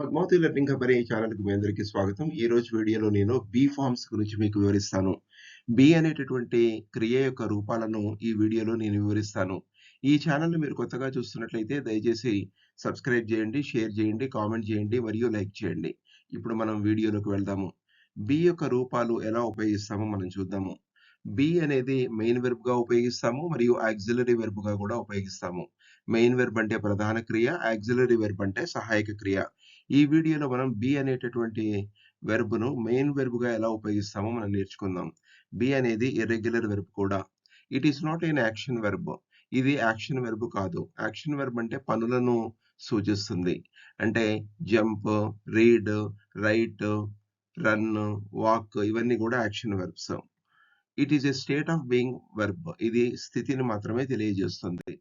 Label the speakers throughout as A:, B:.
A: Padmavati learning hub అనే ఈ ఛానల్‌కి మీ అందరికీ స్వాగతం. ఈరోజు వీడియోలో నేను బీ ఫార్మ్స్ గురించి మీకు వివరిస్తాను. బీ అనేటటువంటి క్రియ యొక్క రూపాలను ఈ వీడియోలో నేను వివరిస్తాను. ఈ ఛానల్‌ని మీరు కొత్తగా చూస్తున్నట్లయితే దయచేసి సబ్స్క్రైబ్ చేయండి, షేర్ చేయండి, కామెంట్ చేయండి మరియు లైక్ చేయండి. ఇప్పుడు మనం వీడియోలోకి వెళ్దాము. బీ యొక్క రూపాలు ఎలా ఉపయోగిస్తామో మనం చూద్దాము. బీ అనేది మెయిన్ వెర్బ్‌గా ఉపయోగిస్తాము మరియు ఆక్సిలరీ వెర్బ్‌గా కూడా ఉపయోగిస్తాము. మెయిన్ వెర్బ్ అంటే ప్రధాన క్రియ, ఆక్సిలరీ వెర్బ్ అంటే సహాయక క్రియ. ఈ వీడియోలో మనం బీ అనేటటువంటి వెర్బ్‌ను మెయిన్ వెర్బ్‌గా ఎలా ఉపయోగిస్తామో మనం నేర్చుకుందాం. బీ అనేది ఇర్రెగ్యులర్ వెర్బ్ కూడా. It is not an action verb. ఇది యాక్షన్ వెర్బ్ కాదు. యాక్షన్ వెర్బ్ అంటే పనులను సూచిస్తుంది. అంటే jump, read, write, run, walk ఇవన్నీ కూడా action verbs. It is a state of being verb. ఇది స్థితిని మాత్రమే తెలియజేస్తుంది.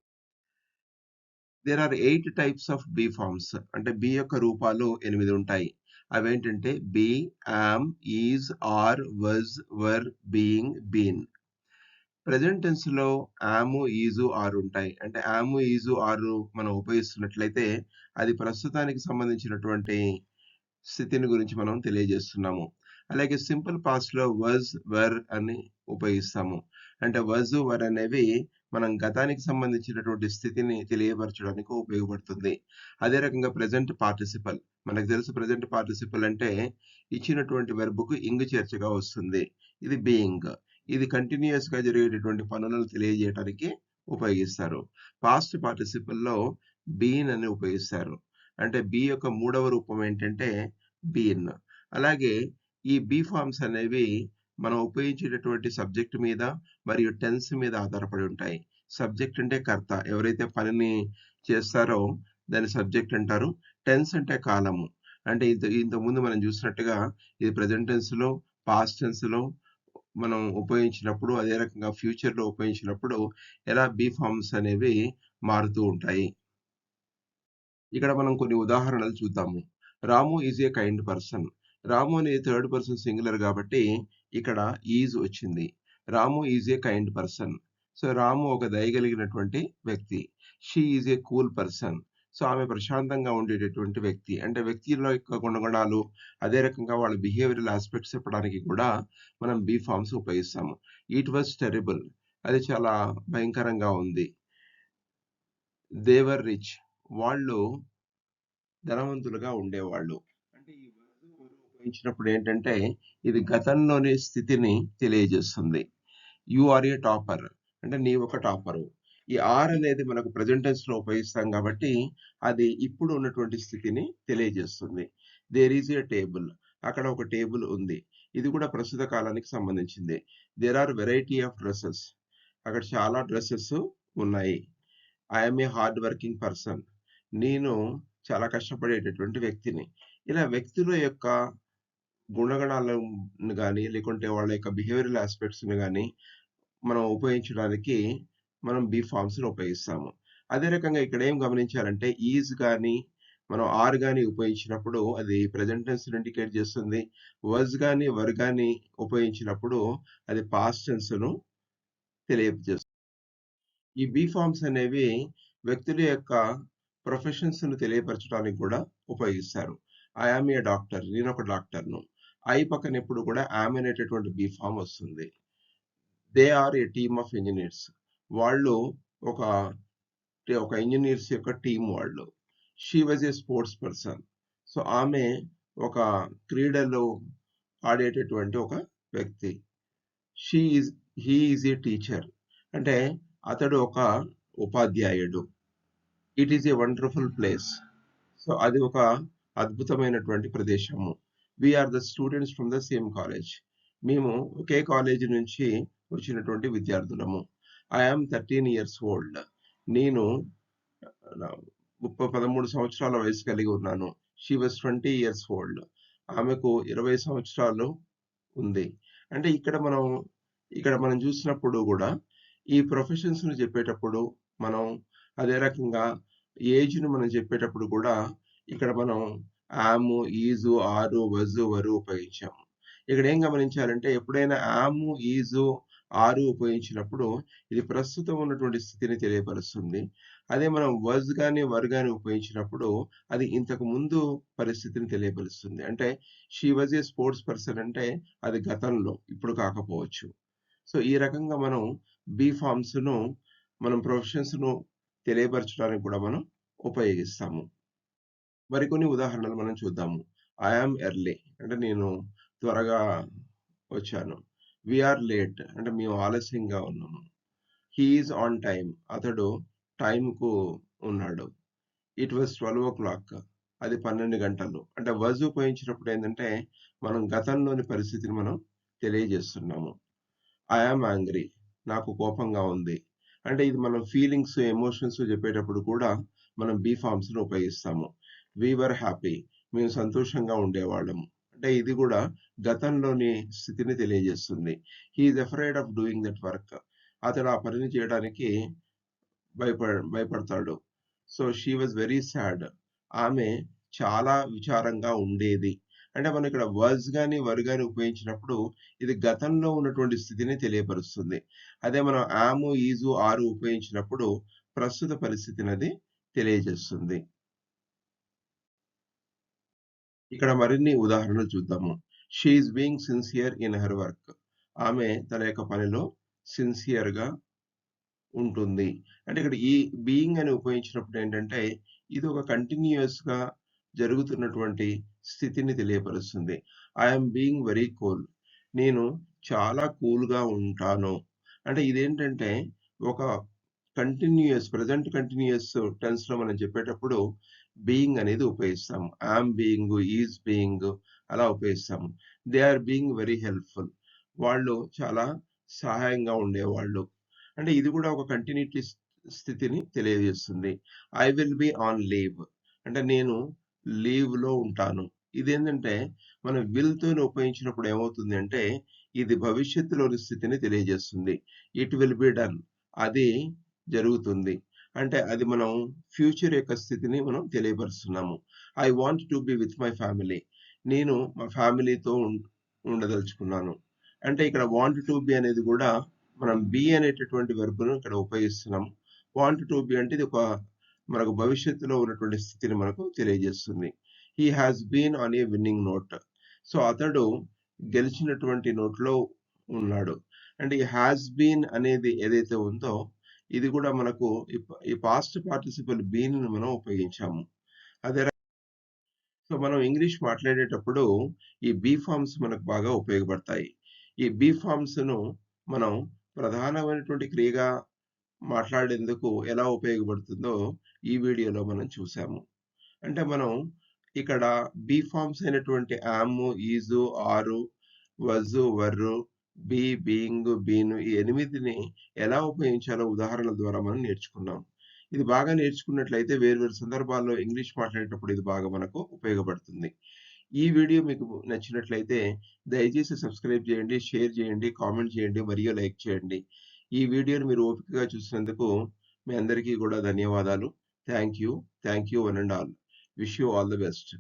A: There are 8 types of be forms. అంటే బీ యొక్క రూపాలు 8 ఉంటాయి. అవేంటంటే be, am, is, are, was, were, being, been. Present tense లో యామ్, ఈజు, ఆర్ ఉంటాయి. అంటే యామ్, ఈజు, ఆరు మనం ఉపయోగిస్తున్నట్లయితే అది ప్రస్తుతానికి సంబంధించినటువంటి స్థితిని గురించి మనం తెలియజేస్తున్నాము. అలాగే సింపుల్ పాస్ట్ లో వజ్, వర్ అని ఉపయోగిస్తాము. అంటే వజ్, వర్ అనేవి మనం గతానికి సంబంధించినటువంటి స్థితిని తెలియపరచడానికి ఉపయోగపడుతుంది. అదే రకంగా ప్రెజెంట్ పార్టిసిపల్. మనకు తెలుసు ప్రెజెంట్ పార్టిసిపల్ అంటే ఇచ్చినటువంటి వెర్బ్కు ఇంగ్ చేర్చగా వస్తుంది. ఇది బీయింగ్. ఇది కంటిన్యూస్ గా జరిగేటటువంటి పనులను తెలియజేయడానికి ఉపయోగిస్తారు. పాస్ట్ పార్టిసిపల్ లో బీన్ అని ఉపయోగిస్తారు. అంటే బీ యొక్క మూడవ రూపం ఏంటంటే బీన్. అలాగే ఈ బీ ఫార్మ్స్ అనేవి మనం ఉపయోగించేటటువంటి సబ్జెక్ట్ మీద మరియు టెన్స్ మీద ఆధారపడి ఉంటాయి. సబ్జెక్ట్ అంటే కర్త. ఎవరైతే పనిని చేస్తారో దాన్ని సబ్జెక్ట్ అంటారు. టెన్స్ అంటే కాలము. అంటే ఇంతకుముందు మనం చూసినట్టుగా ఇది ప్రెజెంట్ టెన్స్ లో, పాస్ట్ టెన్స్ లో మనం ఉపయోగించినప్పుడు, అదే రకంగా ఫ్యూచర్ లో ఉపయోగించినప్పుడు ఎలా బీ ఫార్మ్స్ అనేవి మారుతూ ఉంటాయి. ఇక్కడ మనం కొన్ని ఉదాహరణలు చూద్దాము. Ramu is a kind person. Ramu అనేది థర్డ్ పర్సన్ సింగులర్ కాబట్టి ఇక్కడ ఈజ్ వచ్చింది. Ramu is a kind person. So Ramu ఒక దయగలిగినటువంటి వ్యక్తి. She is a cool person. So ఆమె ప్రశాంతంగా ఉండేటటువంటి వ్యక్తి. అంటే వ్యక్తిలో యొక్క గుణగణాలు, అదే రకంగా వాళ్ళ బిహేవియరల్ ఆస్పెక్ట్స్ చెప్పడానికి కూడా మనం బీ ఫార్మ్స్ ఉపయోగిస్తాము. It was terrible. అది చాలా భయంకరంగా ఉంది. దేవర్ రిచ్. వాళ్ళు ధనవంతులుగా ఉండేవాళ్ళు. అంటే ఈ వధు వరు ఉపయోగించినప్పుడు ఏంటంటే ఇది గతంలోని స్థితిని తెలియజేస్తుంది. You are a topper. అంటే నీవు ఒక టాపరు. ఈ ఆర్ అనేది మనకు ప్రెజెంట్ టెన్స్ లో ఉపయోగిస్తాం కాబట్టి అది ఇప్పుడు ఉన్నటువంటి స్థితిని తెలియజేస్తుంది. There is a table. అక్కడ ఒక టేబుల్ ఉంది. ఇది కూడా ప్రస్తుత కాలానికి సంబంధించింది. There are variety of dresses. అక్కడ చాలా డ్రెస్సెస్ ఉన్నాయి. I'm a hard working person. నేను చాలా కష్టపడేటటువంటి వ్యక్తిని. ఇలా వ్యక్తుల యొక్క గుణగణాలను గాని, లేకుంటే వాళ్ళ యొక్క బిహేవియరల్ ఆస్పెక్ట్స్‌ని గాని మనం ఉపయోగించడానికి మనం బీ ఫార్మ్స్‌ని ఉపయోగిస్తాము. అదే రకంగా ఇక్కడ ఏం గమనించాలంటే ఈజ్ గాని, మనం ఆర్ గాని ఉపయోగించినప్పుడు అది ప్రెజెంట్ టెన్స్‌ని ఇండికేట్ చేస్తుంది. వాస్ గాని, వర్ గాని ఉపయోగించినప్పుడు అది పాస్ట్ టెన్స్‌ను తెలియజేస్తుంది. ఈ బీ ఫార్మ్స్ అనేవి వ్యక్తుల యొక్క ప్రొఫెషన్స్‌ను తెలియపరచడానికి కూడా ఉపయోగిస్తారు. I am a doctor. నేనొక డాక్టర్‌ను. ఐ పక్కన ఎప్పుడు కూడా యామ్ అనేటటువంటి బీ ఫార్మ్ వస్తుంది. They are a team of engineers. వాళ్ళు ఒక ఒక ఇంజినీర్స్ యొక్క టీమ్ వాళ్ళు. She was a sports person. So ఆమె ఒక క్రీడలో ఆడేటటువంటి ఒక వ్యక్తి. She is he is a teacher. అంటే అతడు ఒక ఉపాధ్యాయుడు. It is a wonderful place. So అది ఒక అద్భుతమైనటువంటి ప్రదేశము. We are the students from the same college. మేము ఒకే కాలేజీ నుంచి వచ్చినటువంటి విద్యార్థులము. I am 13 years old. నేను 13 సంవత్సరాల వయసు కలిగి ఉన్నాను. She was 20 years old. ఆమెకు 20 సంవత్సరాలు ఉంది. అంటే ఇక్కడ మనం చూసినప్పుడు కూడా ఈ ప్రొఫెషన్స్ ను చెప్పేటప్పుడు మనం అదే రకంగా ఏజ్ ను మనం చెప్పేటప్పుడు కూడా ఇక్కడ మనం ఆము, ఈజు, ఆరు, వజు, వరు ఉపయోగించాము. ఇక్కడ ఏం గమనించాలంటే ఎప్పుడైనా ఆము, ఈజు, ఆరు ఉపయోగించినప్పుడు ఇది ప్రస్తుతం ఉన్నటువంటి స్థితిని తెలియపరుస్తుంది. అదే మనం వాస్ గాని, వర్ గాని ఉపయోగించినప్పుడు అది ఇంతకు ముందు పరిస్థితిని తెలియపరుస్తుంది. అంటే she was a sports person అంటే అది గతంలో, ఇప్పుడు కాకపోవచ్చు. సో, ఈ రకంగా మనం బీ ఫార్మ్స్‌ను మనం ప్రొఫెషన్స్‌ను తెలియపరచడానికి కూడా మనం ఉపయోగిస్తాము. మరికొన్ని ఉదాహరణలు మనం చూద్దాము. ఐ యామ్ ఎర్లీ అంటే నేను త్వరగా వచ్చాను. వి ఆర్ లేట్ అంటే మేము ఆలస్యంగా ఉన్నాము. హి ఈజ్ ఆన్ టైమ్ అతడు టైమ్‌కు ఉన్నాడు. ఇట్ వాస్ 12:00 అది 12 గంటలు. అంటే వాస్ ఉపయోగించినప్పుడు ఏందంటే, మనం గతంలోని పరిస్థితిని మనం తెలియజేస్తున్నాము. ఐ యామ్ యాంగ్రీ నాకు కోపంగా ఉంది. అంటే ఇది మనం ఫీలింగ్స్, ఎమోషన్స్ చెప్పేటప్పుడు కూడా మనం బీ ఫార్మ్స్‌ని ఉపయోగిస్తాము. వి వర్ హ్యాపీ మేము సంతోషంగా ఉండేవాళ్ళము. అంటే ఇది కూడా గతంలోని స్థితిని తెలియజేస్తుంది. He is afraid of doing that work అతడు ఆ పనిని చేయడానికి భయపడతాడు. So, she was very sad ఆమె చాలా విచారంగా ఉండేది. అంటే మనం ఇక్కడ వాస్ గాని, వర్ గాని ఉపయోగించినప్పుడు ఇది గతంలో ఉన్నటువంటి స్థితిని తెలియపరుస్తుంది. అదే మనం యామ్, ఈజు, ఆర్ ఉపయోగించినప్పుడు ప్రస్తుత పరిస్థితినది తెలియజేస్తుంది. ఇక్కడ మరిన్ని ఉదాహరణలు చూద్దాము. She is being sincere in her work. ఆమె తన యొక్క పనిలో సిన్సియర్‌గా ఉంటుంది. అంటే ఇక్కడ ఈ బీయింగ్ అని ఉపయోగించినప్పుడు ఏంటంటే, ఇది ఒక కంటిన్యూయస్‌గా జరుగుతున్నటువంటి స్థితిని తెలియపరుస్తుంది. I am being very cool. నేను చాలా కూల్‌గా ఉంటాను. అంటే ఇదేంటంటే, ఒక ప్రెజెంట్ కంటిన్యూయస్ టెన్స్‌లో మనం చెప్పేటప్పుడు బీయింగ్ అనేది ఉపయోగిస్తాము. యామ్ బీయింగ్, ఈజ్ బీయింగ్ అలా ఉపయోగిస్తాము. They are being very helpful. వాళ్ళు చాలా సహాయంగా ఉండేవాళ్ళు. అంటే ఇది కూడా ఒక కంటిన్యూటీ స్థితిని తెలియజేస్తుంది. I will be on leave అంటే నేను లీవ్‌లో ఉంటాను. ఇదేంటంటే మనం విల్ తోని ఉపయోగించినప్పుడు ఏమవుతుంది అంటే ఇది భవిష్యత్తులోని స్థితిని తెలియజేస్తుంది. ఇట్ విల్ బి డన్ అది జరుగుతుంది. అంటే అది మనం ఫ్యూచర్ యొక్క స్థితిని మనం తెలియపరుస్తున్నాము. I want to be with my family. నేను మా ఫ్యామిలీతో ఉండదలుచుకున్నాను. అంటే ఇక్కడ వాంట్ టు బి అనేది కూడా మనం బి అనేటటువంటి వెర్బ్‌ను ఇక్కడ ఉపయోగిస్తున్నాం. వాంట్ టు బి అంటే ఇది ఒక మనకు భవిష్యత్తులో ఉన్నటువంటి స్థితిని మనకు తెలియజేస్తుంది. He has been on a winning note. So, అతడు గెలిచినటువంటి నోట్‌లో ఉన్నాడు. అంటే ఈ హాస్ బీన్ అనేది ఏదైతే ఉందో ఇది కూడా మనకు ఈ పాస్ట్ పార్టిసిపల్ బీన్‌ని మనం ఉపయోగించాము. అదే సో, మనం ఇంగ్లీష్ మాట్లాడేటప్పుడు ఈ బీ ఫార్మ్స్ మనకు బాగా ఉపయోగపడతాయి. ఈ బీ ఫార్మ్స్‌ను మనం ప్రధానమైనటువంటి క్రియగా మాట్లాడేందుకు ఎలా ఉపయోగపడుతుందో ఈ వీడియోలో మనం చూసాము. అంటే మనం ఇక్కడ బీ ఫార్మ్స్ అయినటువంటి యామ్, ఈజు, ఆరు, వజు, వర్రు, బీ, బీయింగ్, బీన్ ఈ 8ని ఎలా ఉపయోగించాలో ఉదాహరణల ద్వారా మనం నేర్చుకున్నాం. ఇది బాగా నేర్చుకున్నట్లయితే వేరు వేరు సందర్భాల్లో ఇంగ్లీష్ మాట్లాడేటప్పుడు ఇది బాగా మనకు ఉపయోగపడుతుంది. ఈ వీడియో మీకు నచ్చినట్లయితే దయచేసి సబ్స్క్రైబ్ చేయండి, షేర్ చేయండి, కామెంట్ చేయండి మరియు లైక్ చేయండి. ఈ వీడియోని మీరు ఓపికగా చూసినందుకు మీ అందరికీ కూడా ధన్యవాదాలు. Thank you. Thank you one and all. Wish you all the best.